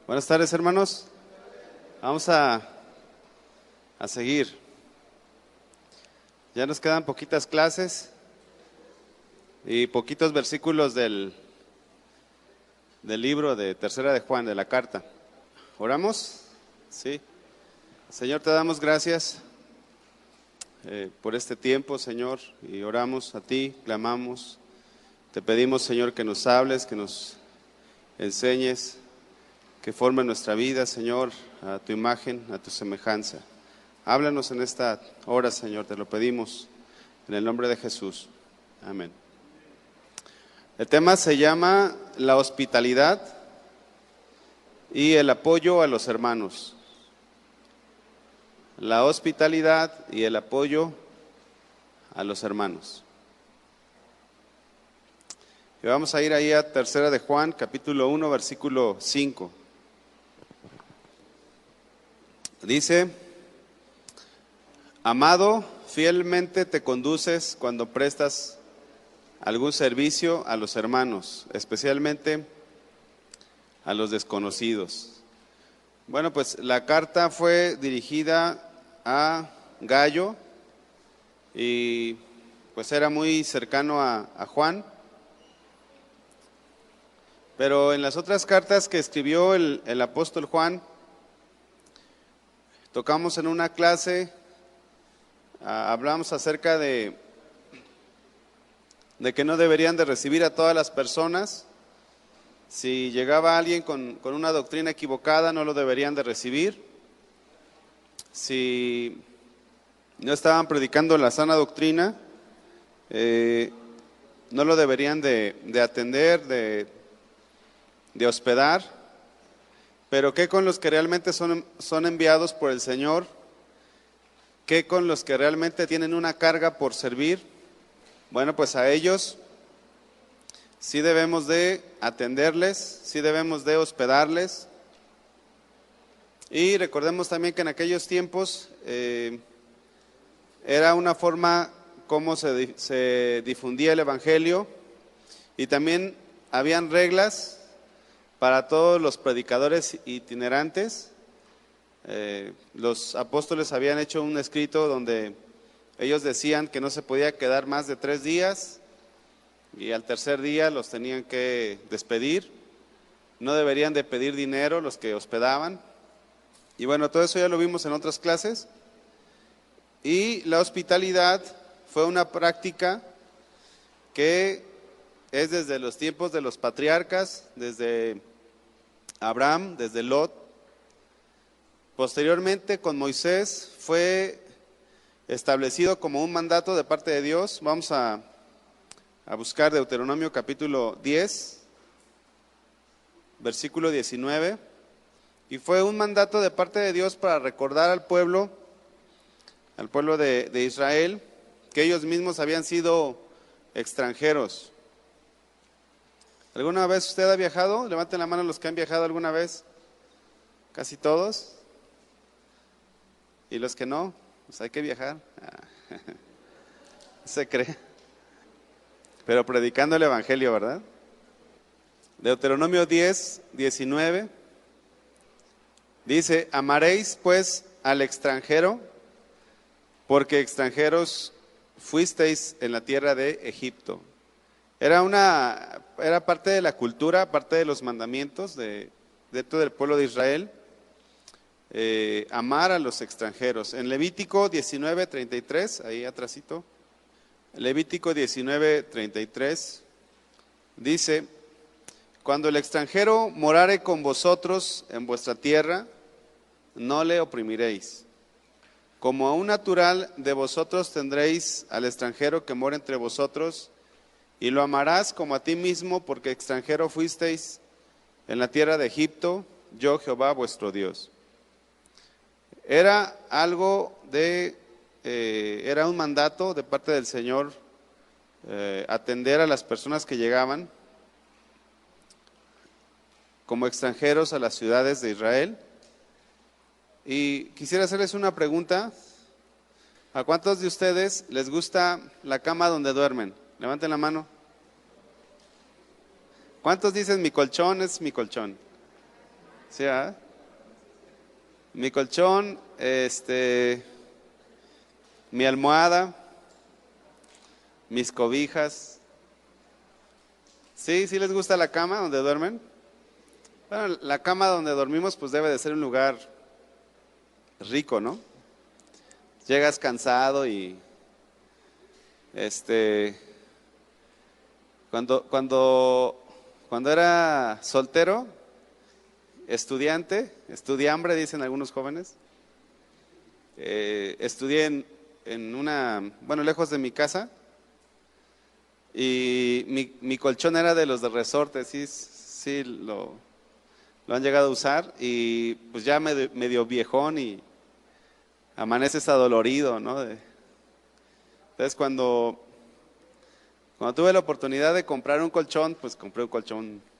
Buenas tardes, hermanos. Vamos a seguir. Ya nos quedan poquitas clases y poquitos versículos del libro de Tercera de Juan, de la carta. ¿Oramos? Sí. Señor, te damos gracias por este tiempo, Señor, y oramos a ti, clamamos. Te pedimos, Señor, que nos hables, que nos enseñes, que forme nuestra vida, Señor, a tu imagen, a tu semejanza. Háblanos en esta hora, Señor, te lo pedimos en el nombre de Jesús. Amén. El tema se llama la hospitalidad y el apoyo a los hermanos. La hospitalidad y el apoyo a los hermanos. Y vamos a ir ahí a Tercera de Juan, capítulo 1, versículo 5. Dice: amado, fielmente te conduces cuando prestas algún servicio a los hermanos, especialmente a los desconocidos. Bueno, pues la carta fue dirigida a Gayo y pues era muy cercano a Juan. Pero en las otras cartas que escribió el apóstol Juan, tocamos en una clase, hablamos acerca de que no deberían de recibir a todas las personas. Si llegaba alguien con una doctrina equivocada, no lo deberían de recibir. Si no estaban predicando la sana doctrina, no lo deberían de atender, de hospedar. Pero ¿qué con los que realmente son enviados por el Señor? ¿Qué con los que realmente tienen una carga por servir? Bueno, pues a ellos sí debemos de atenderles, sí debemos de hospedarles. Y recordemos también que en aquellos tiempos era una forma como se difundía el Evangelio, y también habían reglas para todos los predicadores itinerantes. Los apóstoles habían hecho un escrito donde ellos decían que no se podía quedar más de 3 días y al tercer día los tenían que despedir. No deberían de pedir dinero los que hospedaban. Y bueno, todo eso ya lo vimos en otras clases. Y la hospitalidad fue una práctica que es desde los tiempos de los patriarcas, desde Abraham, desde Lot. Posteriormente, con Moisés, fue establecido como un mandato de parte de Dios. Vamos a buscar Deuteronomio capítulo 10, versículo 19. Y fue un mandato de parte de Dios para recordar al pueblo de Israel, que ellos mismos habían sido extranjeros. ¿Alguna vez usted ha viajado? Levanten la mano los que han viajado alguna vez. Casi todos. ¿Y los que no? Pues hay que viajar. Se cree. Pero predicando el Evangelio, ¿verdad? Deuteronomio 10, 19. Dice: amaréis pues al extranjero, porque extranjeros fuisteis en la tierra de Egipto. Era parte de la cultura, parte de los mandamientos de todo el pueblo de Israel, amar a los extranjeros. En Levítico 19:33, ahí atrásito, Levítico 19:33 dice: cuando el extranjero morare con vosotros en vuestra tierra, no le oprimiréis. Como a un natural de vosotros tendréis al extranjero que mora entre vosotros, y lo amarás como a ti mismo, porque extranjero fuisteis en la tierra de Egipto, yo Jehová vuestro Dios. Era era un mandato de parte del Señor atender a las personas que llegaban como extranjeros a las ciudades de Israel. Y quisiera hacerles una pregunta: ¿a cuántos de ustedes les gusta la cama donde duermen? Levanten la mano. ¿Cuántos dicen mi colchón es mi colchón? ¿Sí, ah? Mi colchón, mi almohada, mis cobijas. ¿Sí? ¿Sí les gusta la cama donde duermen? Bueno, la cama donde dormimos pues debe de ser un lugar rico, ¿no? Llegas cansado y este cuando era soltero, estudiambre dicen algunos jóvenes, estudié bueno, lejos de mi casa, y mi colchón era de los de resorte, sí, sí lo han llegado a usar, y pues ya medio viejón y amaneces adolorido, ¿no? Entonces cuando tuve la oportunidad de comprar un colchón, pues compré un colchón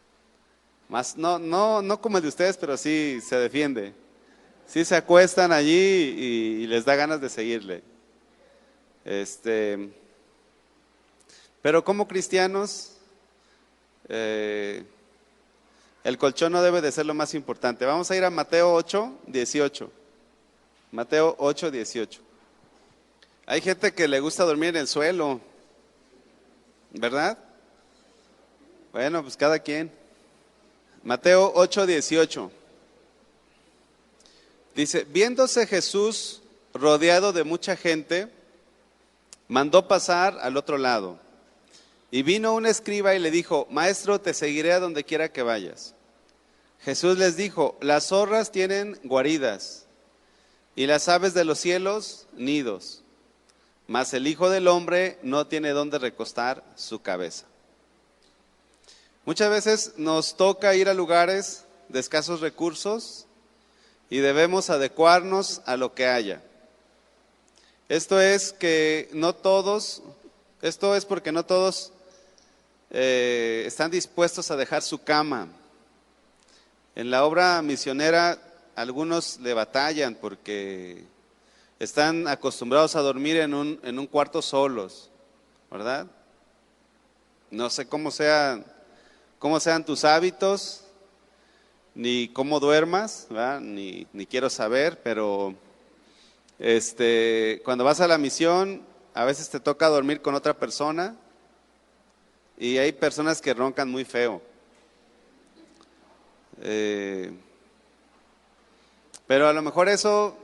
más, no como el de ustedes, pero sí se defiende. Sí se acuestan allí y les da ganas de seguirle. Pero como cristianos, eh, el colchón no debe de ser lo más importante. Vamos a ir a Mateo 8:18. Mateo 8:18. Hay gente que le gusta dormir en el suelo, ¿verdad? Bueno, pues cada quien. Mateo 8:18. Dice, viéndose Jesús rodeado de mucha gente, mandó pasar al otro lado. Y vino un escriba y le dijo, Maestro, te seguiré a donde quiera que vayas. Jesús les dijo, las zorras tienen guaridas y las aves de los cielos nidos, mas el Hijo del Hombre no tiene dónde recostar su cabeza. Muchas veces nos toca ir a lugares de escasos recursos y debemos adecuarnos a lo que haya. Esto es porque no todos están dispuestos a dejar su cama. En la obra misionera algunos le batallan porque están acostumbrados a dormir en un cuarto solos, ¿verdad? No sé cómo sean tus hábitos, ni cómo duermas, ¿verdad? Ni quiero saber, pero cuando vas a la misión, a veces te toca dormir con otra persona y hay personas que roncan muy feo. Pero a lo mejor eso,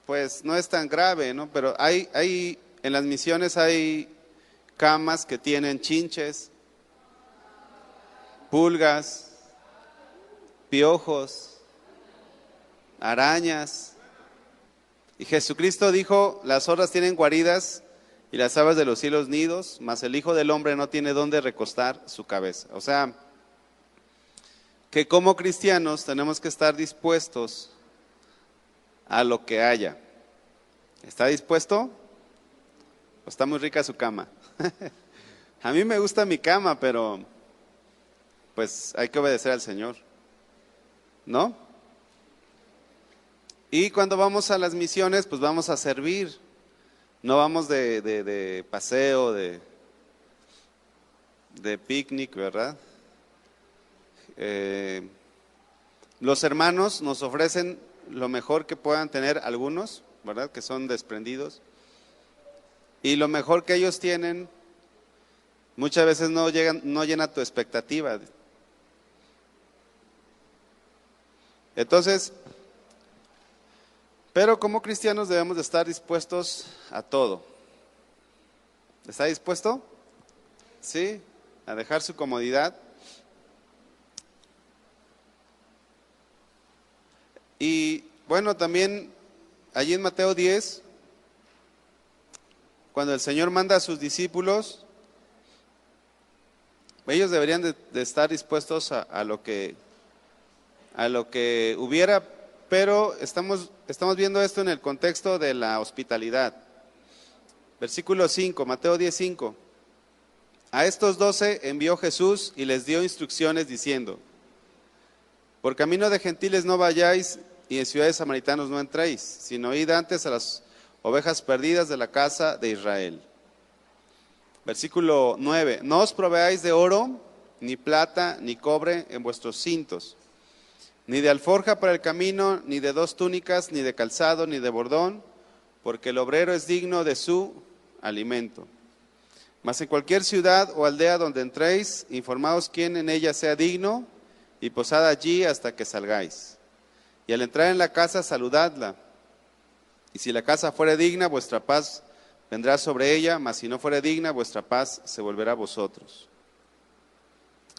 pues no es tan grave, ¿no? Pero en las misiones hay camas que tienen chinches, pulgas, piojos, arañas. Y Jesucristo dijo, las zorras tienen guaridas y las aves de los cielos nidos, mas el Hijo del Hombre no tiene dónde recostar su cabeza. O sea, que como cristianos tenemos que estar dispuestos a lo que haya. ¿Está dispuesto? ¿O está muy rica su cama? A mí me gusta mi cama, pero pues hay que obedecer al Señor, ¿no? Y cuando vamos a las misiones, pues vamos a servir. No vamos de paseo, de picnic, ¿verdad? Los hermanos nos ofrecen lo mejor que puedan tener algunos, ¿verdad? Que son desprendidos. Y lo mejor que ellos tienen, muchas veces no llena tu expectativa. Entonces, pero como cristianos debemos de estar dispuestos a todo. ¿Está dispuesto? Sí, a dejar su comodidad. Y bueno, también allí en Mateo 10, cuando el Señor manda a sus discípulos, ellos deberían de estar dispuestos a lo que hubiera, pero estamos viendo esto en el contexto de la hospitalidad. Versículo 5, Mateo 10:5. A estos 12 envió Jesús y les dio instrucciones diciendo, por camino de gentiles no vayáis y en ciudades samaritanos no entréis, sino id antes a las ovejas perdidas de la casa de Israel. Versículo 9, no os proveáis de oro, ni plata, ni cobre en vuestros cintos, ni de alforja para el camino, ni de 2 túnicas, ni de calzado, ni de bordón, porque el obrero es digno de su alimento. Mas en cualquier ciudad o aldea donde entréis, informaos quién en ella sea digno, y posad allí hasta que salgáis. Y al entrar en la casa, saludadla. Y si la casa fuere digna, vuestra paz vendrá sobre ella, mas si no fuere digna, vuestra paz se volverá a vosotros.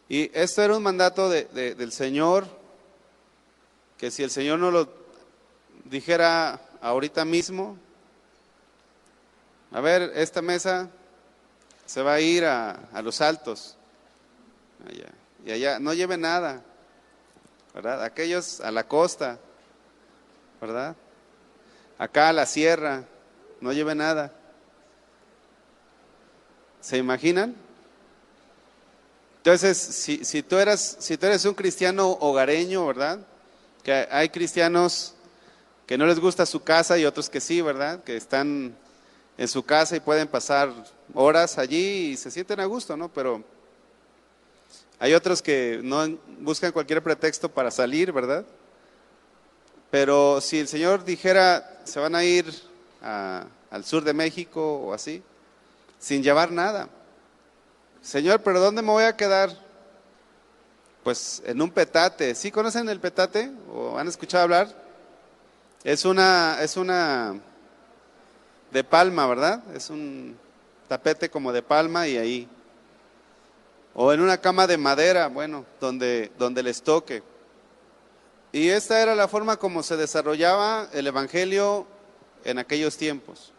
Y esto era un mandato del Señor, que si el Señor no lo dijera ahorita mismo, a ver, esta mesa se va a ir a los altos, allá, y allá, no lleve nada, ¿verdad? Aquellos a la costa, ¿verdad? Acá a la sierra, no lleve nada. ¿Se imaginan? Entonces, si tú eres un cristiano hogareño, ¿verdad? Que hay cristianos que no les gusta su casa y otros que sí, ¿verdad? Que están en su casa y pueden pasar horas allí y se sienten a gusto, ¿no? Pero hay otros que no buscan cualquier pretexto para salir, ¿verdad? Pero si el Señor dijera, se van a ir al sur de México o así, sin llevar nada. Señor, ¿pero dónde me voy a quedar? Pues en un petate. ¿Sí conocen el petate? ¿O han escuchado hablar? Es una de palma, ¿verdad? Es un tapete como de palma y ahí. O en una cama de madera, bueno, donde les toque. Y esta era la forma como se desarrollaba el evangelio en aquellos tiempos.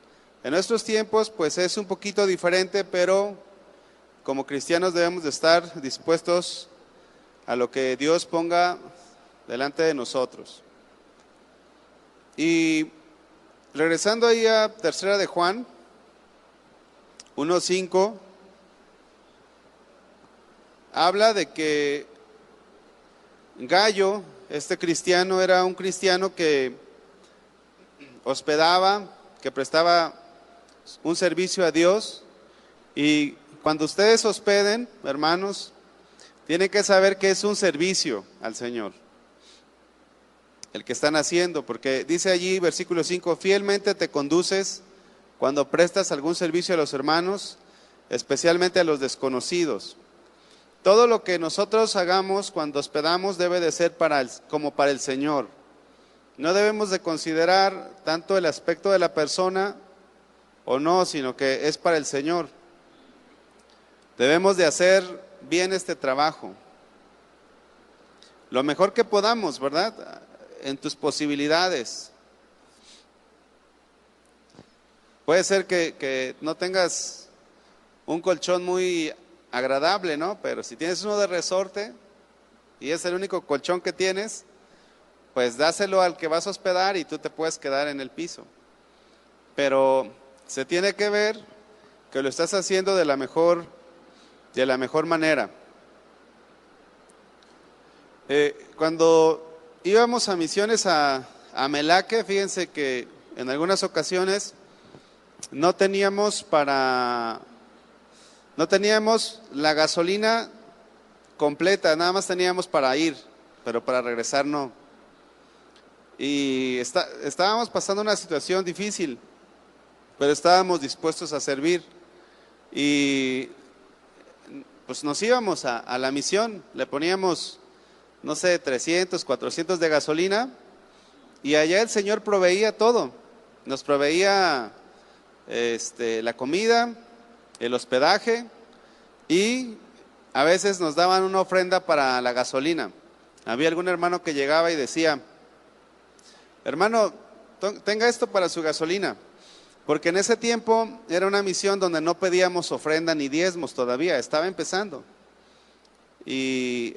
En nuestros tiempos, pues es un poquito diferente, pero como cristianos debemos de estar dispuestos a lo que Dios ponga delante de nosotros. Y regresando ahí a 3 de Juan 1:5, habla de que Gayo, este cristiano, era un cristiano que hospedaba, que prestaba un servicio a Dios. Y cuando ustedes hospeden, hermanos, tienen que saber que es un servicio al Señor el que están haciendo, porque dice allí, versículo 5, fielmente te conduces cuando prestas algún servicio a los hermanos, especialmente a los desconocidos. Todo lo que nosotros hagamos cuando hospedamos debe de ser como para el Señor. No debemos de considerar tanto el aspecto de la persona o no, sino que es para el Señor. Debemos de hacer bien este trabajo, lo mejor que podamos, ¿verdad? En tus posibilidades. Puede ser que no tengas un colchón muy agradable, ¿no? Pero si tienes uno de resorte y es el único colchón que tienes, pues dáselo al que vas a hospedar y tú te puedes quedar en el piso. Pero se tiene que ver que lo estás haciendo de la mejor manera. Cuando íbamos a misiones a Melaque, fíjense que en algunas ocasiones no teníamos la gasolina completa, nada más teníamos para ir, pero para regresar no. Y estábamos pasando una situación difícil, pero estábamos dispuestos a servir. Y pues nos íbamos a la misión, le poníamos, no sé, 300, 400 de gasolina, y allá el Señor proveía todo. Nos proveía la comida, el hospedaje, y a veces nos daban una ofrenda para la gasolina. Había algún hermano que llegaba y decía, hermano, tenga esto para su gasolina, porque en ese tiempo era una misión donde no pedíamos ofrenda ni diezmos todavía, estaba empezando. Y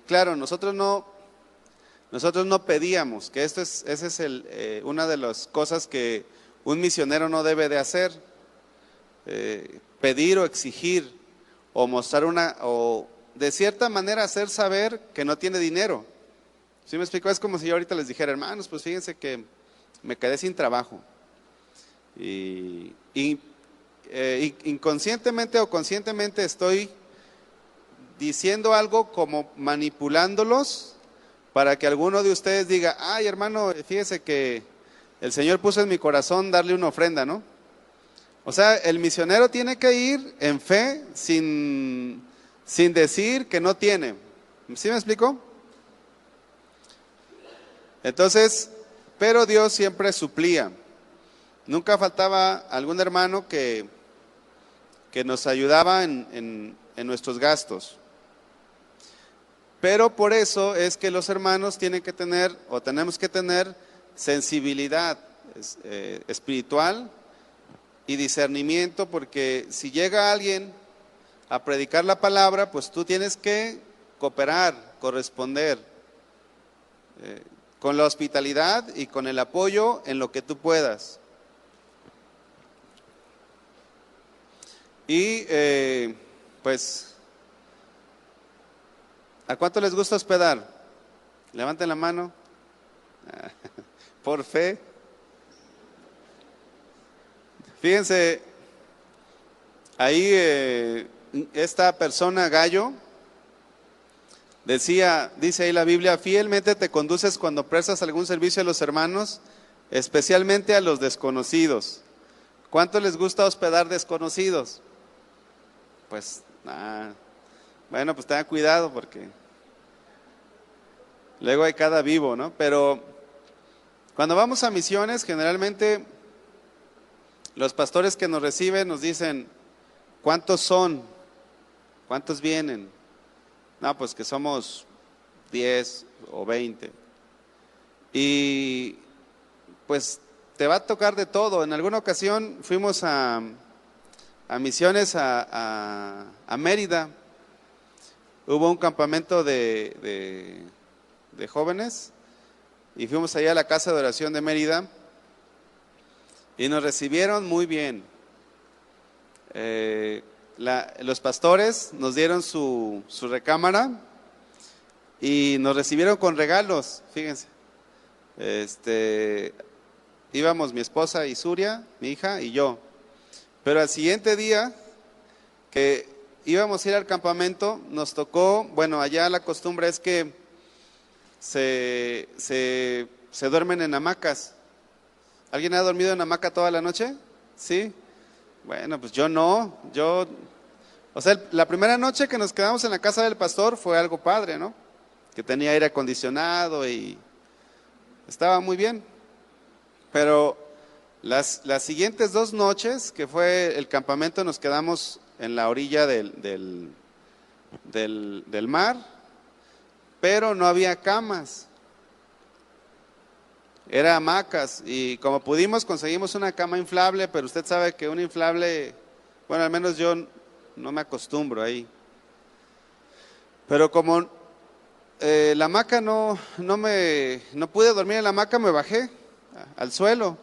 claro, nosotros no pedíamos, que esa es una de las cosas que un misionero no debe de hacer, pedir o exigir o mostrar o de cierta manera hacer saber que no tiene dinero. ¿Sí me explico? Es como si yo ahorita les dijera, hermanos, pues fíjense que me quedé sin trabajo. Y inconscientemente o conscientemente estoy diciendo algo como manipulándolos para que alguno de ustedes diga, ay hermano, fíjese que el Señor puso en mi corazón darle una ofrenda, ¿no? O sea, el misionero tiene que ir en fe sin decir que no tiene. ¿Sí me explico? Entonces, pero Dios siempre suplía. Nunca faltaba algún hermano que nos ayudaba en nuestros gastos. Pero por eso es que los hermanos tienen que tener, o tenemos que tener, sensibilidad espiritual y discernimiento, porque si llega alguien a predicar la palabra, pues tú tienes que cooperar, corresponder con la hospitalidad y con el apoyo en lo que tú puedas. Y pues, ¿a cuánto les gusta hospedar? Levanten la mano. Por fe. Fíjense, ahí esta persona, Gallo, dice ahí la Biblia, fielmente te conduces cuando prestas algún servicio a los hermanos, especialmente a los desconocidos. ¿Cuánto les gusta hospedar desconocidos? Pues, bueno, pues tengan cuidado porque luego hay cada vivo, ¿no? Pero cuando vamos a misiones, generalmente los pastores que nos reciben nos dicen, ¿cuántos son? ¿Cuántos vienen? No, pues que somos 10 o 20. Y pues te va a tocar de todo. En alguna ocasión fuimos a misiones a Mérida. Hubo un campamento de jóvenes y fuimos allá a la casa de oración de Mérida y nos recibieron muy bien. Los pastores nos dieron su recámara y nos recibieron con regalos, fíjense. Íbamos mi esposa y Suria, mi hija y yo. Pero al siguiente día que íbamos a ir al campamento, nos tocó, bueno, allá la costumbre es que se duermen en hamacas. ¿Alguien ha dormido en hamaca toda la noche? ¿Sí? Bueno, pues yo no, o sea, la primera noche que nos quedamos en la casa del pastor fue algo padre, ¿no? Que tenía aire acondicionado y estaba muy bien. Pero las siguientes 2 noches, que fue el campamento, nos quedamos en la orilla del mar, pero no había camas. Era hamacas y como pudimos conseguimos una cama inflable, pero usted sabe que un inflable, bueno, al menos yo no me acostumbro ahí. Pero como la hamaca no pude dormir en la hamaca, me bajé al suelo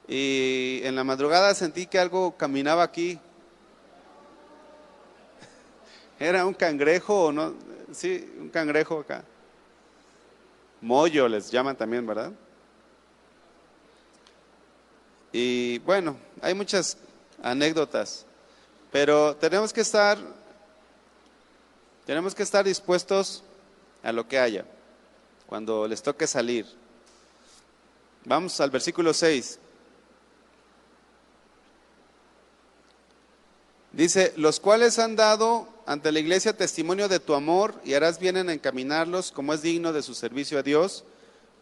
y en la madrugada sentí que algo caminaba aquí. Era un cangrejo o no, sí, un cangrejo acá. Mollo les llaman también, ¿verdad? Y bueno, hay muchas anécdotas, pero tenemos que estar dispuestos a lo que haya, cuando les toque salir. Vamos al versículo 6. Dice, los cuales han dado ante la iglesia testimonio de tu amor y harás bien en encaminarlos como es digno de su servicio a Dios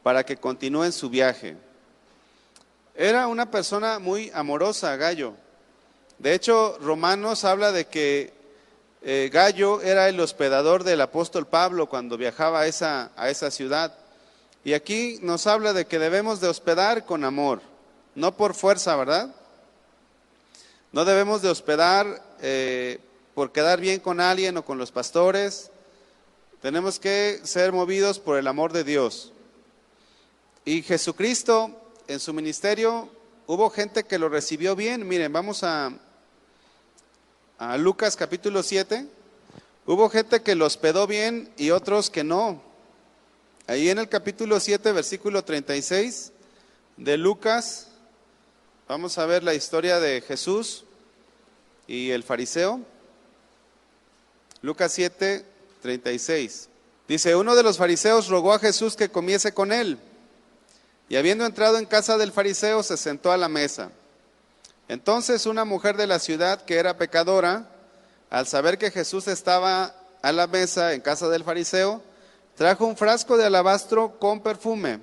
para que continúen su viaje. Era una persona muy amorosa, Gallo. De hecho, Romanos habla de que Gallo era el hospedador del apóstol Pablo cuando viajaba a esa ciudad. Y aquí nos habla de que debemos de hospedar con amor, no por fuerza, ¿verdad? No debemos de hospedar por quedar bien con alguien o con los pastores. Tenemos que ser movidos por el amor de Dios. Y Jesucristo en su ministerio hubo gente que lo recibió bien. Miren, vamos a Lucas capítulo 7. Hubo gente que lo hospedó bien y otros que no. Ahí en el capítulo 7, versículo 36 de Lucas, vamos a ver la historia de Jesús y el fariseo. Lucas 7, 36. Dice, uno de los fariseos rogó a Jesús que comiese con él. Y habiendo entrado en casa del fariseo, se sentó a la mesa. Entonces una mujer de la ciudad, que era pecadora, al saber que Jesús estaba a la mesa en casa del fariseo, trajo un frasco de alabastro con perfume,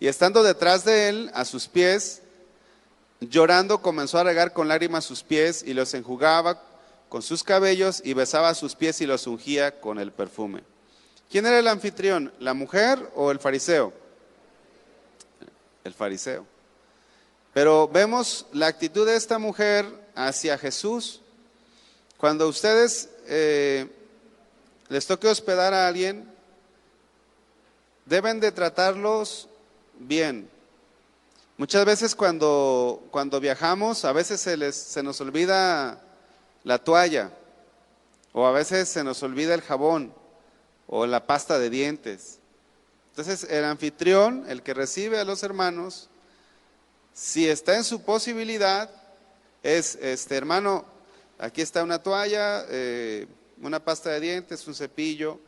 y estando detrás de él, a sus pies, llorando, comenzó a regar con lágrimas sus pies, y los enjugaba con sus cabellos, y besaba sus pies y los ungía con el perfume. ¿Quién era el anfitrión? ¿La mujer o el fariseo? El fariseo. Pero vemos la actitud de esta mujer hacia Jesús. Cuando a ustedes les toque hospedar a alguien, deben de tratarlos bien. Muchas veces cuando viajamos, a veces se nos olvida la toalla, o a veces se nos olvida el jabón, o la pasta de dientes. Entonces el anfitrión, el que recibe a los hermanos, si está en su posibilidad, es, hermano, aquí está una toalla, una pasta de dientes, un cepillo,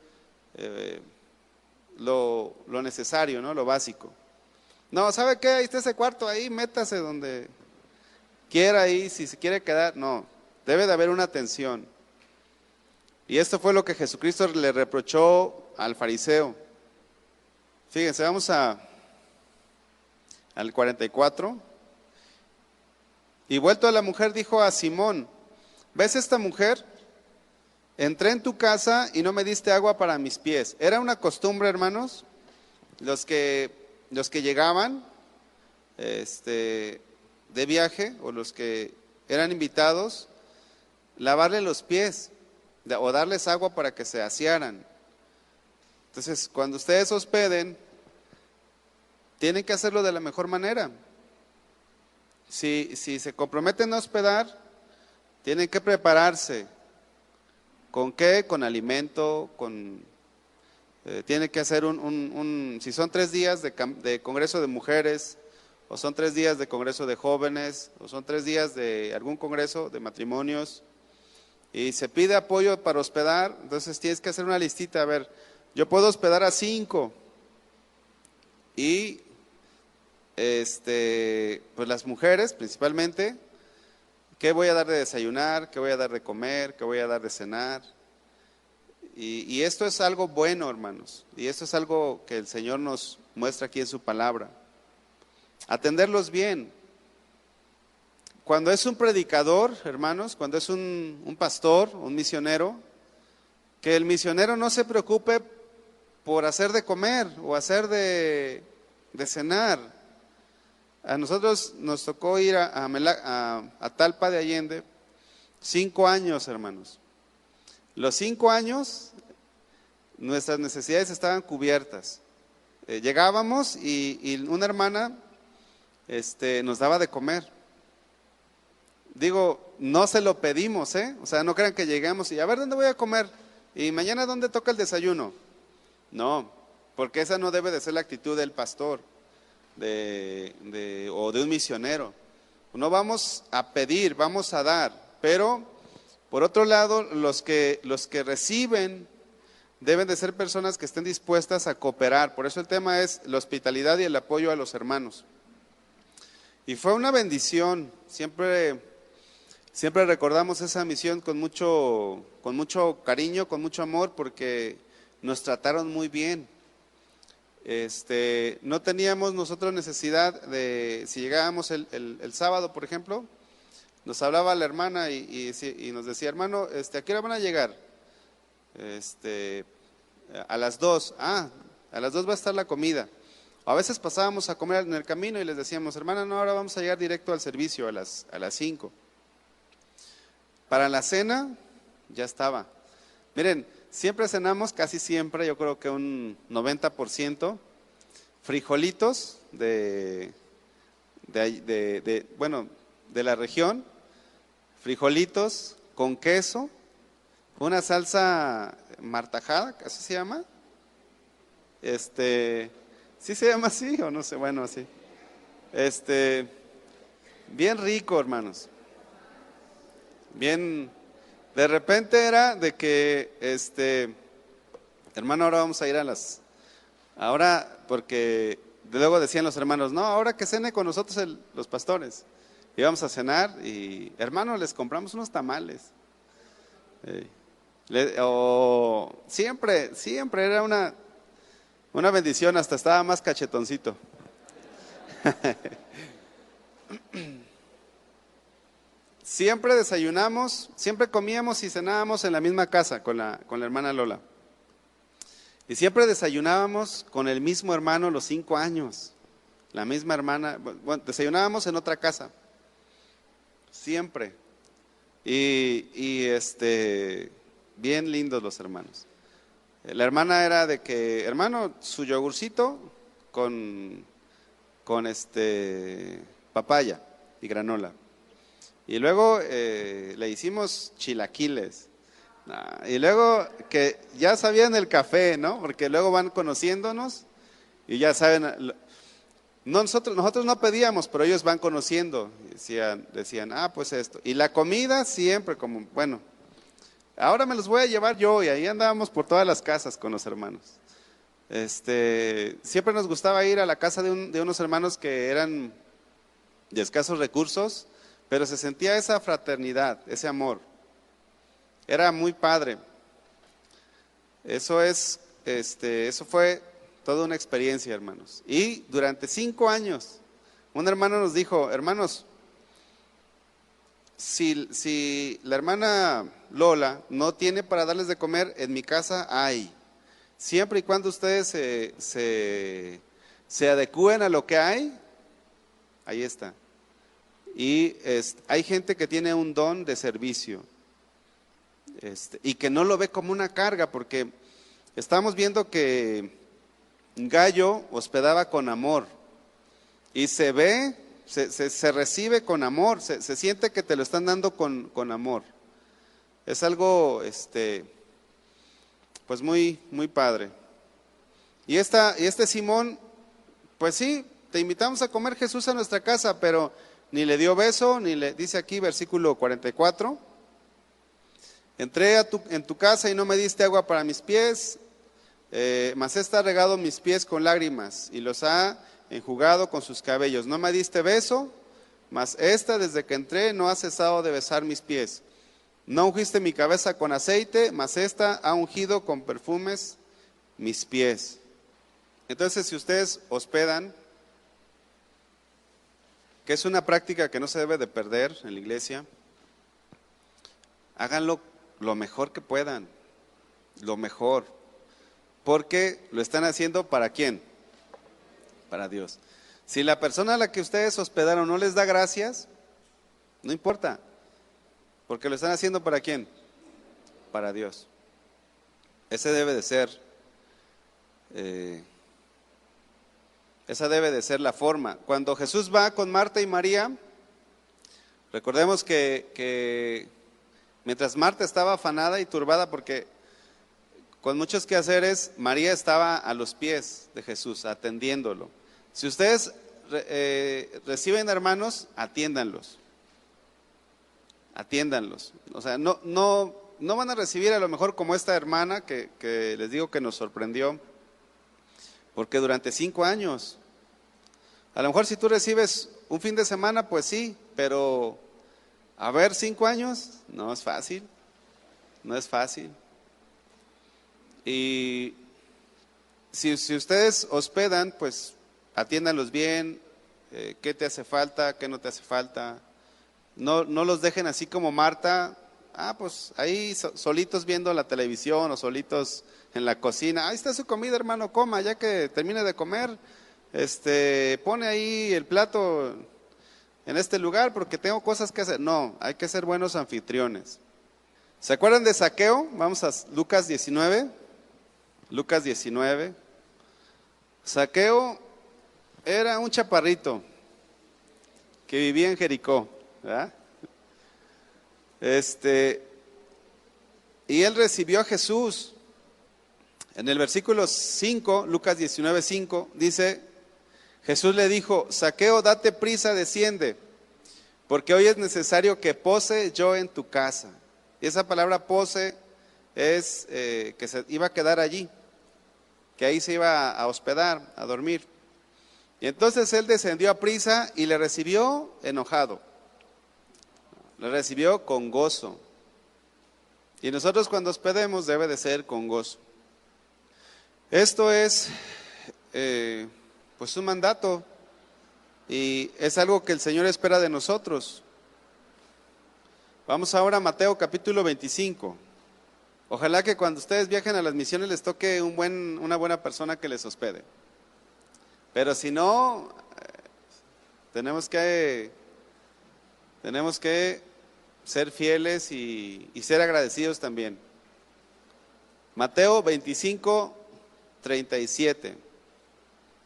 lo necesario, ¿no? Lo básico. No, ¿sabe qué? Ahí está ese cuarto, ahí métase donde quiera, ahí, si se quiere quedar. No, debe de haber una atención. Y esto fue lo que Jesucristo le reprochó al fariseo. Fíjense, vamos al 44. Y vuelto a la mujer, dijo a Simón, ¿ves esta mujer? Entré en tu casa y no me diste agua para mis pies. Era una costumbre, hermanos, los que llegaban de viaje, o los que eran invitados, lavarle los pies o darles agua para que se asearan. Entonces, cuando ustedes hospeden, tienen que hacerlo de la mejor manera. Si se comprometen a hospedar, tienen que prepararse. ¿Con qué? Con alimento, tienen que hacer si son 3 días de congreso de mujeres, o son 3 días de congreso de jóvenes, o son 3 días de algún congreso de matrimonios, y se pide apoyo para hospedar, entonces tienes que hacer una listita. A ver, yo puedo hospedar a 5, y pues las mujeres principalmente, ¿qué voy a dar de desayunar? ¿Qué voy a dar de comer? ¿Qué voy a dar de cenar? Y esto es algo bueno, hermanos, y esto es algo que el Señor nos muestra aquí en su palabra. Atenderlos bien. Cuando es un predicador, hermanos, cuando es un pastor, un misionero, que el misionero no se preocupe por hacer de comer o hacer de cenar. A nosotros nos tocó ir a Talpa de Allende 5 años, hermanos. Los 5 años nuestras necesidades estaban cubiertas. Llegábamos y una hermana nos daba de comer. Digo, no se lo pedimos, o sea, no crean que llegamos y a ver dónde voy a comer, y mañana dónde toca el desayuno. No, porque esa no debe de ser la actitud del pastor o de un misionero. No vamos a pedir, vamos a dar. Pero por otro lado, los que reciben deben de ser personas que estén dispuestas a cooperar. Por eso el tema es la hospitalidad y el apoyo a los hermanos. Y fue una bendición. Siempre recordamos esa misión con mucho cariño, con mucho amor, porque nos trataron muy bien. No teníamos nosotros necesidad de, si llegábamos el sábado, por ejemplo, nos hablaba la hermana y nos decía, hermano, ¿a qué hora van a llegar? A las 2. A las 2 va a estar la comida. A veces pasábamos a comer en el camino y les decíamos, hermana, no, ahora vamos a llegar directo al servicio a las 5. Para la cena ya estaba. Miren, siempre cenamos, casi siempre, yo creo que un 90%, frijolitos de la región, frijolitos con queso, una salsa martajada, ¿así se llama? ¿Sí se llama así o no sé? Bueno, así. Bien rico, hermanos. Bien, de repente era de que Hermano, ahora vamos a ir a ahora, porque luego decían los hermanos, no, ahora que cene con nosotros los pastores. Íbamos a cenar y, hermano, les compramos unos tamales. Siempre era una bendición, hasta estaba más cachetoncito. Siempre desayunamos, siempre comíamos y cenábamos en la misma casa con la hermana Lola. Y siempre desayunábamos con el mismo hermano los 5 años. La misma hermana, bueno, desayunábamos en otra casa. Siempre. Y bien lindos los hermanos. La hermana era de que, hermano, su yogurcito con papaya y granola. Y luego le hicimos chilaquiles. Y luego que ya sabían el café, ¿no? Porque luego van conociéndonos y ya saben. Nosotros no pedíamos, pero ellos van conociendo. Decían, pues esto. Y la comida siempre como, bueno, ahora me los voy a llevar yo, y ahí andábamos por todas las casas con los hermanos. Siempre nos gustaba ir a la casa de unos hermanos que eran de escasos recursos, pero se sentía esa fraternidad, ese amor. Era muy padre. Eso fue toda una experiencia, hermanos. Y durante 5 años, un hermano nos dijo, hermanos, si la hermana Lola no tiene para darles de comer, en mi casa hay. Siempre y cuando ustedes se adecúen a lo que hay, ahí está. Y hay gente que tiene un don de servicio, y que no lo ve como una carga, porque estamos viendo que Gallo hospedaba con amor, y se recibe con amor, se siente que te lo están dando con amor. Es algo pues muy, muy padre. Y este Simón, pues sí, te invitamos a comer, Jesús, a nuestra casa, pero ni le dio beso, ni le dice aquí, versículo 44, entré en tu casa y no me diste agua para mis pies, mas ha regado mis pies con lágrimas y los ha enjugado con sus cabellos. No me diste beso, mas desde que entré no ha cesado de besar mis pies. No ungiste mi cabeza con aceite, mas ha ungido con perfumes mis pies. Entonces, si ustedes hospedan, que es una práctica que no se debe de perder en la iglesia, háganlo lo mejor que puedan, lo mejor, porque lo están haciendo ¿para quién? Para Dios. Si la persona a la que ustedes hospedaron no les da gracias, no importa, porque lo están haciendo ¿para quién? Para Dios. Esa debe de ser la forma. Cuando Jesús va con Marta y María, recordemos que mientras Marta estaba afanada y turbada porque con muchos quehaceres, María estaba a los pies de Jesús atendiéndolo. Si ustedes reciben hermanos, atiéndanlos. O sea, no van a recibir a lo mejor como esta hermana que les digo que nos sorprendió, porque durante 5 años, a lo mejor si tú recibes un fin de semana, pues sí, pero a ver, 5 años, no es fácil. Y si ustedes hospedan, pues atiéndanlos bien, qué te hace falta, qué no te hace falta. No los dejen así como Marta, pues ahí solitos viendo la televisión o solitos en la cocina. Ahí está su comida, hermano, coma, ya que termine de comer, pone ahí el plato en este lugar porque tengo cosas que hacer. No, hay que ser buenos anfitriones. ¿Se acuerdan de Zaqueo? Vamos a Lucas 19. Lucas 19. Zaqueo era un chaparrito que vivía en Jericó, ¿verdad? Y él recibió a Jesús. En el versículo 5, Lucas 19, 5, dice, Jesús le dijo, Zaqueo, date prisa, desciende, porque hoy es necesario que pose yo en tu casa. Y esa palabra pose es que se iba a quedar allí. que ahí se iba a hospedar, a dormir. Y entonces él descendió a prisa y le recibió enojado, le recibió con gozo. Y nosotros cuando hospedemos debe de ser con gozo. Esto es pues un mandato y es algo que el Señor espera de nosotros. Vamos ahora a Mateo capítulo 25. Ojalá que cuando ustedes viajen a las misiones les toque una buena persona que les hospede. Pero si no, tenemos que ser fieles y ser agradecidos también. Mateo 25, 37.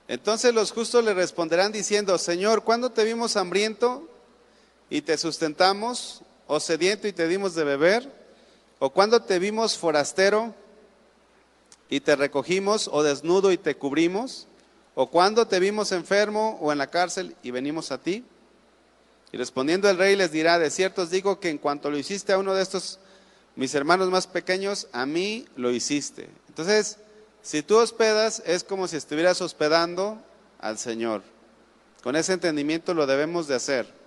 Entonces los justos le responderán diciendo: Señor, ¿cuándo te vimos hambriento y te sustentamos, o sediento y te dimos de beber? ¿O cuándo te vimos forastero y te recogimos, o desnudo y te cubrimos? ¿O cuándo te vimos enfermo o en la cárcel y venimos a ti? Y respondiendo el rey les dirá: de cierto os digo que en cuanto lo hiciste a uno de estos mis hermanos más pequeños, a mí lo hiciste. Entonces, si tú hospedas, es como si estuvieras hospedando al Señor. Con ese entendimiento lo debemos de hacer.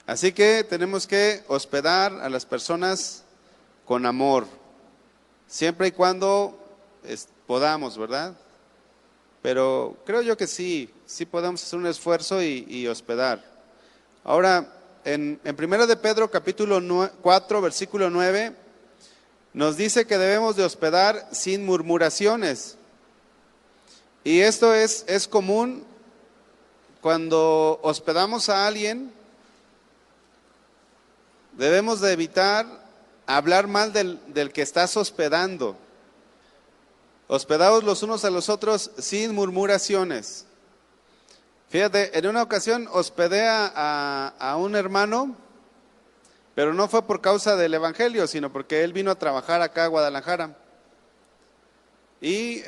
Así que tenemos que hospedar a las personas con amor, siempre y cuando podamos, ¿verdad? Pero creo yo que sí podemos hacer un esfuerzo y hospedar. Ahora, en 1 de Pedro capítulo 4, versículo 9, nos dice que debemos de hospedar sin murmuraciones. Y esto es común cuando hospedamos a alguien. Debemos de evitar hablar mal del que estás hospedando. Hospedaos los unos a los otros sin murmuraciones. Fíjate, en una ocasión hospedé a un hermano, pero no fue por causa del evangelio, sino porque él vino a trabajar acá a Guadalajara. Y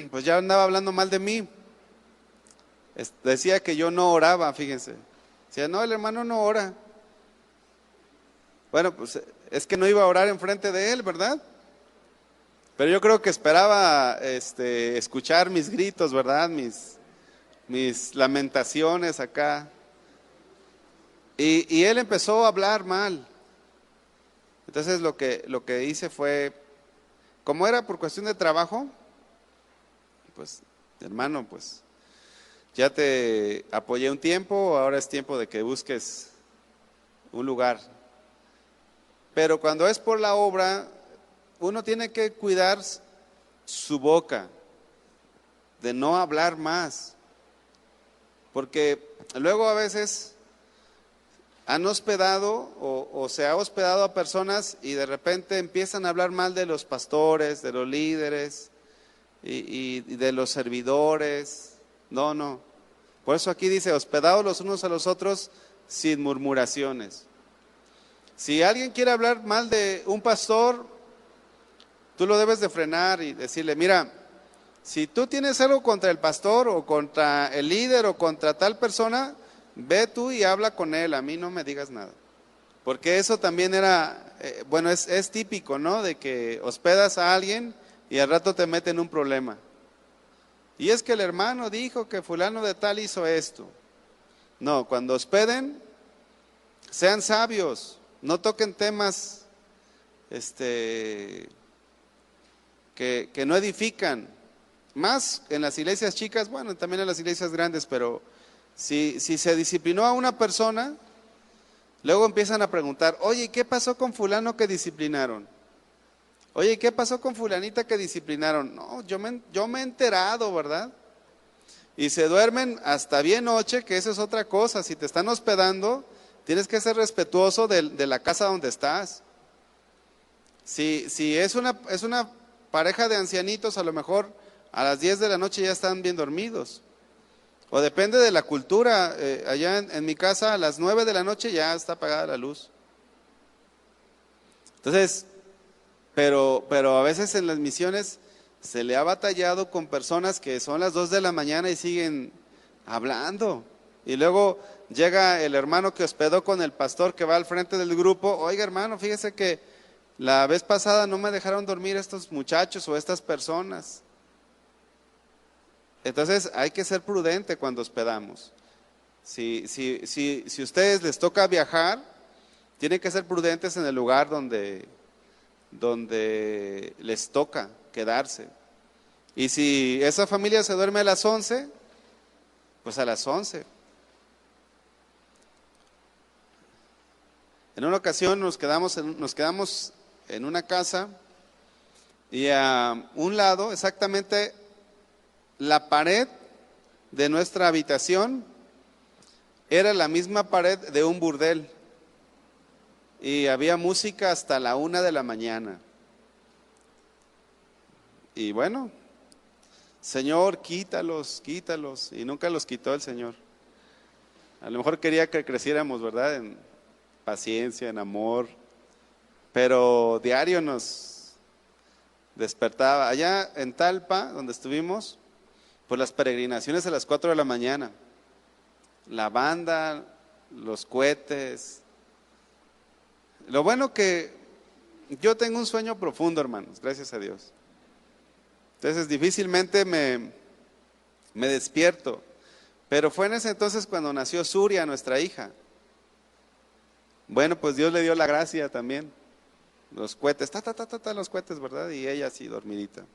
pues ya andaba hablando mal de mí. Decía que yo no oraba, fíjense. Decía, no, el hermano no ora. Bueno, pues es que no iba a orar enfrente de él, ¿verdad? Pero yo creo que esperaba escuchar mis gritos, ¿verdad? Mis lamentaciones acá. Y él empezó a hablar mal. Entonces lo que hice fue, como era por cuestión de trabajo, pues hermano, pues ya te apoyé un tiempo, ahora es tiempo de que busques un lugar. Pero cuando es por la obra, uno tiene que cuidar su boca, de no hablar más, porque luego a veces han hospedado o se ha hospedado a personas y de repente empiezan a hablar mal de los pastores, de los líderes y de los servidores. No. Por eso aquí dice: hospedaos los unos a los otros sin murmuraciones. Si alguien quiere hablar mal de un pastor, tú lo debes de frenar y decirle: mira, si tú tienes algo contra el pastor o contra el líder o contra tal persona, ve tú y habla con él, a mí no me digas nada. Porque eso también era, es típico, ¿no? De que hospedas a alguien y al rato te meten en un problema. Y es que el hermano dijo que fulano de tal hizo esto. No, cuando hospeden, sean sabios, no toquen temas que no edifican. Más en las iglesias chicas, bueno, también en las iglesias grandes, pero si se disciplinó a una persona, luego empiezan a preguntar: oye, ¿qué pasó con fulano que disciplinaron? Oye, ¿qué pasó con fulanita que disciplinaron? No, yo me he enterado, ¿verdad? Y se duermen hasta bien noche, que eso es otra cosa. Si te están hospedando, tienes que ser respetuoso de la casa donde estás. Si es una pareja de ancianitos, a lo mejor a las 10 de la noche ya están bien dormidos. O depende de la cultura. Allá en mi casa a las 9 de la noche ya está apagada la luz. Entonces, pero a veces en las misiones se le ha batallado con personas que son las 2 de la mañana y siguen hablando. Y luego llega el hermano que hospedó con el pastor que va al frente del grupo: oiga, hermano, fíjese que La vez pasada no me dejaron dormir estos muchachos o estas personas. Entonces hay que ser prudente cuando hospedamos. Si ustedes les toca viajar, tienen que ser prudentes en el lugar donde les toca quedarse. Y si esa familia se duerme a las 11, pues a las 11. En una ocasión nos quedamos en una casa y a un lado, exactamente la pared de nuestra habitación era la misma pared de un burdel y había música hasta la 1 de la mañana. Y bueno, Señor, quítalos, quítalos, y nunca los quitó el Señor. A lo mejor quería que creciéramos, ¿verdad?, en paciencia, en amor, pero diario nos despertaba. Allá en Talpa, donde estuvimos, pues las peregrinaciones a las 4 de la mañana, la banda, los cohetes. Lo bueno que yo tengo un sueño profundo, hermanos, gracias a Dios. Entonces difícilmente me despierto, pero fue en ese entonces cuando nació Suria, nuestra hija. Bueno, pues Dios le dio la gracia también. Los cohetes, los cohetes, ¿verdad? Y ella así dormidita.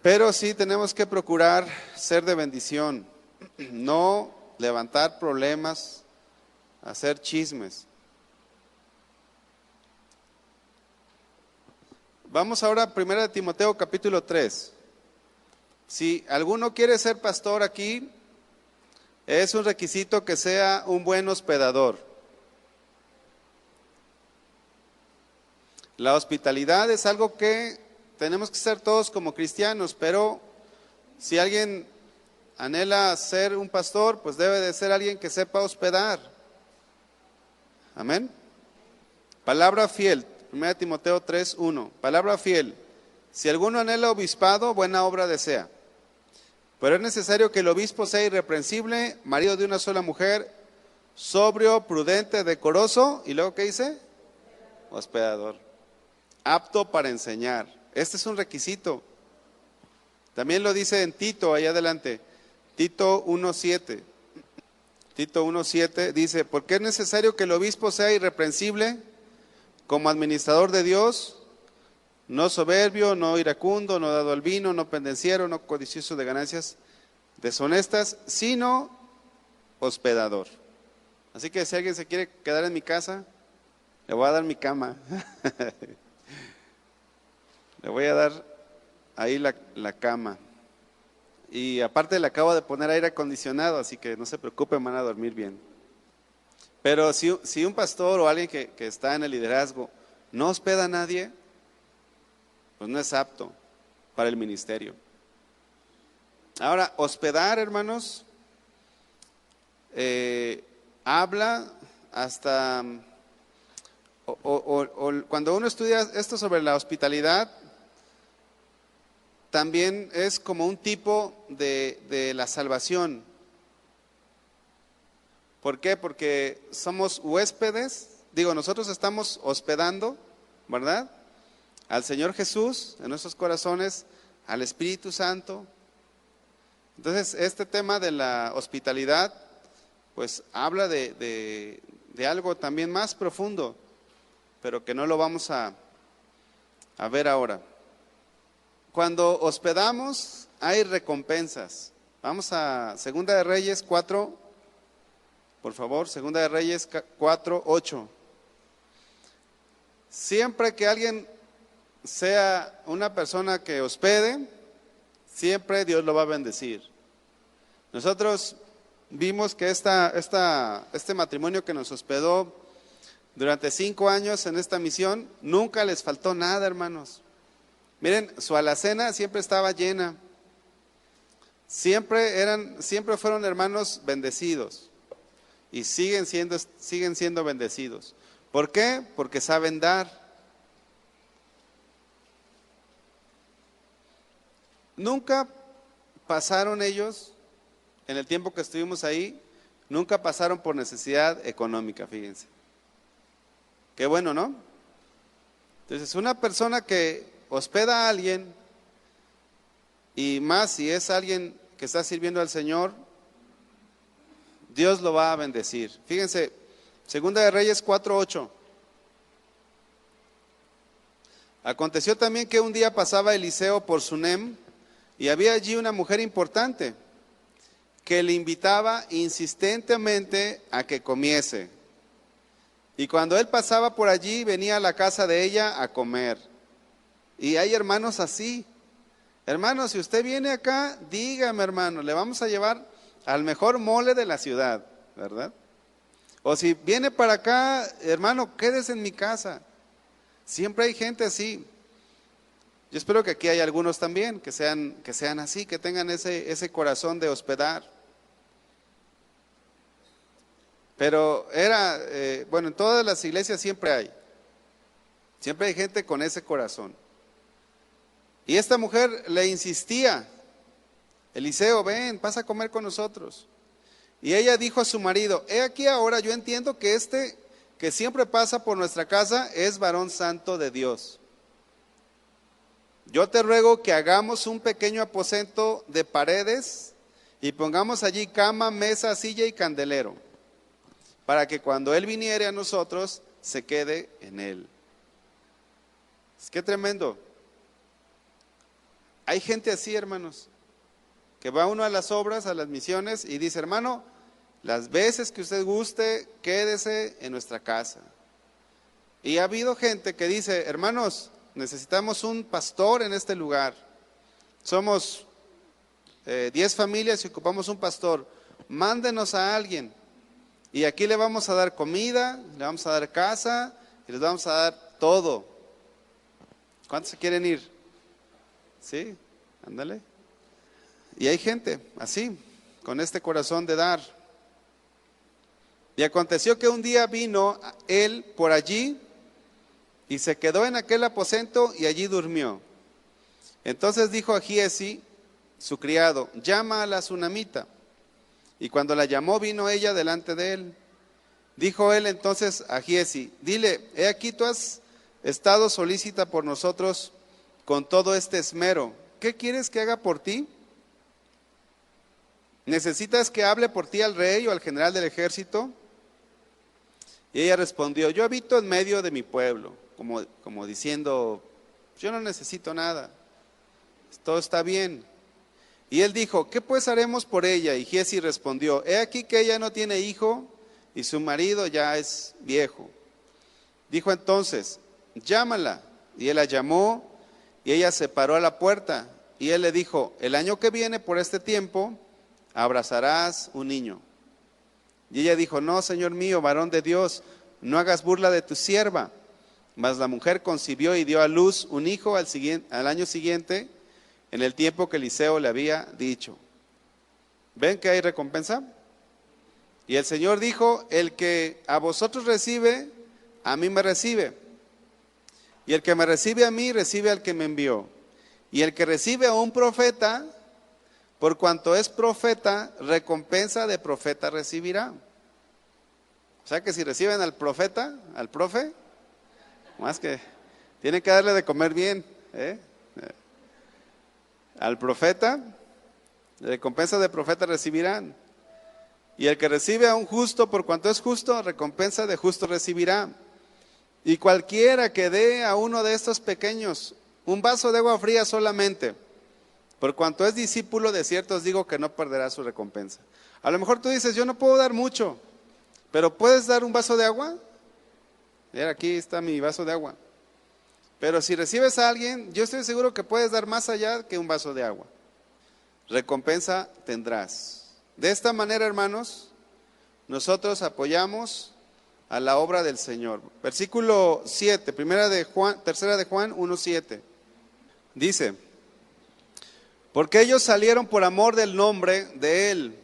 Pero sí tenemos que procurar ser de bendición, no levantar problemas, hacer chismes. Vamos ahora a 1 Timoteo capítulo 3. Si alguno quiere ser pastor aquí, es un requisito que sea un buen hospedador. La hospitalidad es algo que tenemos que ser todos como cristianos, pero si alguien anhela ser un pastor, pues debe de ser alguien que sepa hospedar. Amén. Palabra fiel, 1 Timoteo 3:1. Palabra fiel. Si alguno anhela obispado, buena obra desea. Pero es necesario que el obispo sea irreprensible, marido de una sola mujer, sobrio, prudente, decoroso, y luego ¿qué dice? Hospedador. Apto para enseñar. Este es un requisito. También lo dice en Tito, ahí adelante. Tito 1:7. Tito 1:7 dice, porque es necesario que el obispo sea irreprensible, como administrador de Dios, no soberbio, no iracundo, no dado al vino, no pendenciero, no codicioso de ganancias deshonestas, sino hospedador. Así que si alguien se quiere quedar en mi casa, le voy a dar mi cama. Le voy a dar ahí la cama. Y aparte le acabo de poner aire acondicionado, así que no se preocupen, van a dormir bien. Pero si un pastor o alguien que está en el liderazgo no hospeda a nadie, pues no es apto para el ministerio. Ahora, hospedar, hermanos, habla hasta, cuando uno estudia esto sobre la hospitalidad, también es como un tipo de la salvación. ¿Por qué? Porque somos huéspedes, nosotros estamos hospedando, ¿verdad?, al Señor Jesús en nuestros corazones, al Espíritu Santo. Entonces, este tema de la hospitalidad, pues habla de algo también más profundo, pero que no lo vamos a ver ahora. Cuando hospedamos, hay recompensas. Vamos a 2 de Reyes 4, por favor, 2 de Reyes 4:8. Siempre que alguien sea una persona que hospede, siempre Dios lo va a bendecir. Nosotros vimos que este matrimonio que nos hospedó durante 5 años en esta misión, nunca les faltó nada, hermanos. Miren, su alacena siempre estaba llena. Siempre fueron hermanos bendecidos y siguen siendo bendecidos. ¿Por qué? Porque saben dar. Nunca pasaron ellos, en el tiempo que estuvimos ahí, nunca pasaron por necesidad económica, fíjense. Qué bueno, ¿no? Entonces, una persona que hospeda a alguien, y más si es alguien que está sirviendo al Señor, Dios lo va a bendecir. Fíjense, Segunda de Reyes 4:8. Aconteció también que un día pasaba Eliseo por Sunem, y había allí una mujer importante que le invitaba insistentemente a que comiese. Y cuando él pasaba por allí, venía a la casa de ella a comer. Y hay hermanos así. Hermanos, si usted viene acá, dígame, hermano, le vamos a llevar al mejor mole de la ciudad, ¿verdad? O si viene para acá, hermano, quédese en mi casa. Siempre hay gente así. Yo espero que aquí haya algunos también que sean así, que tengan ese corazón de hospedar. Pero bueno, en todas las iglesias siempre hay gente con ese corazón. Y esta mujer le insistía: Eliseo, ven, pasa a comer con nosotros. Y ella dijo a su marido: he aquí ahora, yo entiendo que que siempre pasa por nuestra casa es varón santo de Dios. Yo te ruego que hagamos un pequeño aposento de paredes y pongamos allí cama, mesa, silla y candelero, para que cuando él viniere a nosotros se quede en él. Es que tremendo. Hay gente así, hermanos, que va uno a las obras, a las misiones y dice: hermano, las veces que usted guste, quédese en nuestra casa. Y ha habido gente que dice: hermanos, necesitamos un pastor en este lugar. Somos 10 familias y ocupamos un pastor. Mándenos a alguien. Y aquí le vamos a dar comida, le vamos a dar casa y les vamos a dar todo. ¿Cuántos se quieren ir? Sí, ándale. Y hay gente así, con este corazón de dar. Y aconteció que un día vino él por allí y se quedó en aquel aposento y allí durmió. Entonces dijo a Giezi, su criado: llama a la sunamita. Y cuando la llamó, vino ella delante de él. Dijo él entonces a Giezi: dile, he aquí tú has estado solícita por nosotros con todo este esmero. ¿Qué quieres que haga por ti? ¿Necesitas que hable por ti al rey o al general del ejército? Y ella respondió: yo habito en medio de mi pueblo, como diciendo: yo no necesito nada, todo está bien. Y él dijo: ¿qué pues haremos por ella? Y Giezi respondió: he aquí que ella no tiene hijo y su marido ya es viejo. Dijo entonces: llámala. Y él la llamó y ella se paró a la puerta. Y él le dijo: el año que viene por este tiempo abrazarás un niño. Y ella dijo: no, señor mío, varón de Dios, no hagas burla de tu sierva. Mas la mujer concibió y dio a luz un hijo al año siguiente, en el tiempo que Eliseo le había dicho. ¿Ven que hay recompensa? Y el Señor dijo: el que a vosotros recibe, a mí me recibe. Y el que me recibe a mí, recibe al que me envió. Y el que recibe a un profeta, por cuanto es profeta, recompensa de profeta recibirá. O sea que si reciben al profeta, al profe, más que tienen que darle de comer bien, al profeta, recompensa de profeta recibirán. Y el que recibe a un justo, por cuanto es justo, recompensa de justo recibirá. Y cualquiera que dé a uno de estos pequeños un vaso de agua fría solamente, por cuanto es discípulo, de cierto os digo que no perderá su recompensa. A lo mejor tú dices: yo no puedo dar mucho, pero ¿puedes dar un vaso de agua? Mira, aquí está mi vaso de agua. Pero si recibes a alguien, yo estoy seguro que puedes dar más allá que un vaso de agua. Recompensa tendrás. De esta manera, hermanos, nosotros apoyamos a la obra del Señor. Versículo 7, tercera de Juan 1:7. Dice: porque ellos salieron por amor del nombre de Él,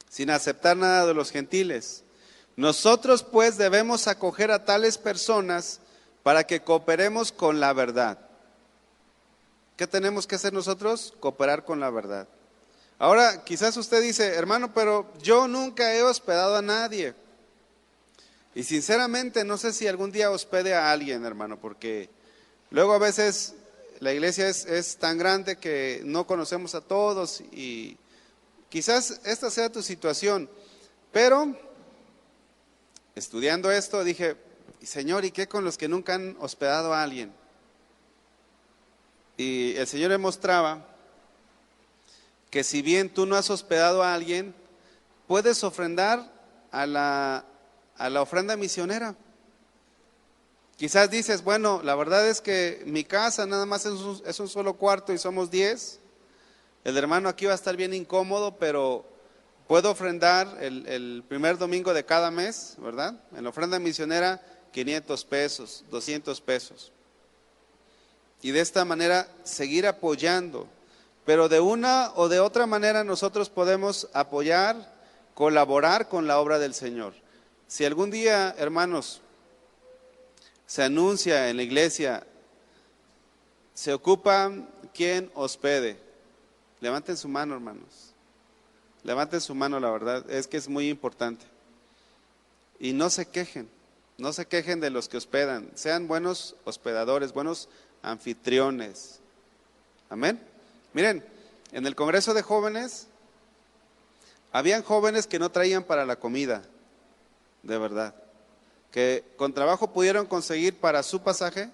sin aceptar nada de los gentiles. Nosotros pues debemos acoger a tales personas para que cooperemos con la verdad. ¿Qué tenemos que hacer nosotros? Cooperar con la verdad. Ahora, quizás usted dice: hermano, pero yo nunca he hospedado a nadie. Y sinceramente no sé si algún día hospede a alguien, hermano, porque luego a veces la iglesia es tan grande que no conocemos a todos y quizás esta sea tu situación, pero estudiando esto dije, Señor, ¿y qué con los que nunca han hospedado a alguien? Y el Señor me mostraba que si bien tú no has hospedado a alguien, puedes ofrendar a la ofrenda misionera. Quizás dices, bueno, la verdad es que mi casa nada más es un solo cuarto y somos 10. El hermano aquí va a estar bien incómodo, pero puedo ofrendar el primer domingo de cada mes, ¿verdad? En la ofrenda misionera, 500 pesos, 200 pesos. Y de esta manera seguir apoyando. Pero de una o de otra manera nosotros podemos apoyar, colaborar con la obra del Señor. Si algún día, hermanos, se anuncia en la iglesia, se ocupa quien hospede, levanten su mano, hermanos. Levanten su mano, la verdad, es que es muy importante. Y no se quejen de los que hospedan. Sean buenos hospedadores, buenos anfitriones. Amén. Miren, en el Congreso de Jóvenes, habían jóvenes que no traían para la comida, de verdad, que con trabajo pudieron conseguir para su pasaje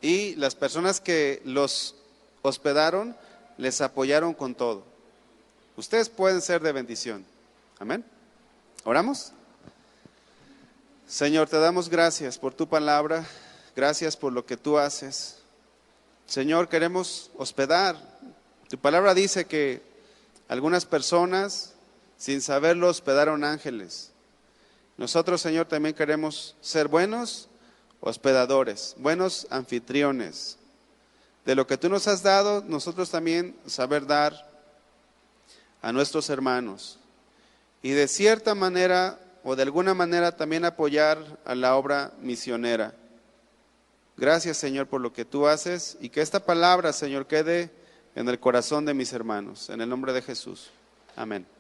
y las personas que los hospedaron les apoyaron con todo. Ustedes pueden ser de bendición. Amén. ¿Oramos? Señor, te damos gracias por tu palabra, gracias por lo que tú haces. Señor, queremos hospedar. Tu palabra dice que algunas personas, sin saberlo, hospedaron ángeles. Nosotros, Señor, también queremos ser buenos hospedadores, buenos anfitriones. De lo que tú nos has dado, nosotros también saber dar a nuestros hermanos. Y de cierta manera o de alguna manera también apoyar a la obra misionera. Gracias, Señor, por lo que tú haces y que esta palabra, Señor, quede en el corazón de mis hermanos. En el nombre de Jesús. Amén.